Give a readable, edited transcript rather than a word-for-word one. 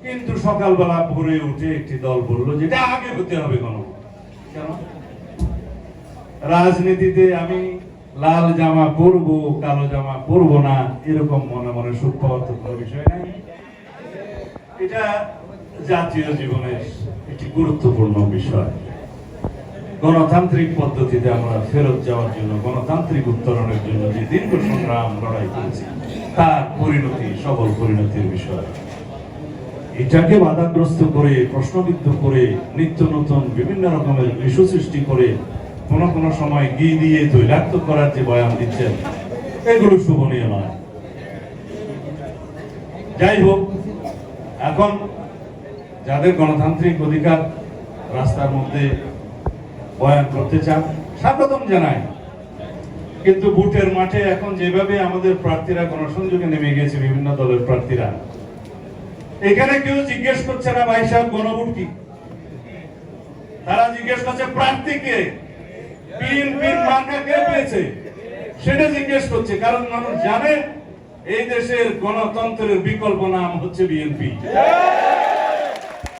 কিন্তু সকালবেলা ভোরে উঠে একটি দল বলল যেটা আগে হতে হবে কেন রাজনীতিতে আমি লাল জামা পরবো কালো জামা পরবো না এরকম মনে মনে সুখ পাওয়ার তো কোনো বিষয় নাই। এটা জাতীয় জীবনের একটি গুরুত্বপূর্ণ বিষয়। গণতান্ত্রিক পদ্ধতিতে আমরা ফেরত যাওয়ার জন্য, গণতান্ত্রিক উত্তরণের জন্য যে দীর্ঘ সংগ্রাম লড়াই করেছি তার পরিণতি সবল পরিণতির বিষয়। এটাকে বাধাগ্রস্ত করে, প্রশ্নবিদ্ধ করে, নিত্য নতুন বিভিন্ন রকমের ইস্যু সৃষ্টি করে কোনো সময় ঘি দিয়ে তৈলাক্ত করার যে বয়ান দিচ্ছেন, এগুলো শোভনীয় নয়। যাই হোক, এখন যাদের গণতান্ত্রিক অধিকার রাস্তার মধ্যে বয়ান করতে চান স্বাগতম জানাই, কিন্তু ভোটের মাঠে এখন যেভাবে আমাদের প্রার্থীরা গণসংযোগে নেমে গিয়েছে, বিভিন্ন দলের প্রার্থীরা, এখানে কেউ জিজ্ঞেস করছে না ভাই সাহেব গণভোট কি, তারা জিজ্ঞেস করছে প্রার্থীকে, বিএনপির মার্কা কে পেয়েছে সেটা জিজ্ঞেস করছে। কারণ মানুষ জানে এই দেশের গণতন্ত্রের বিকল্প নাম হচ্ছে বিএনপি।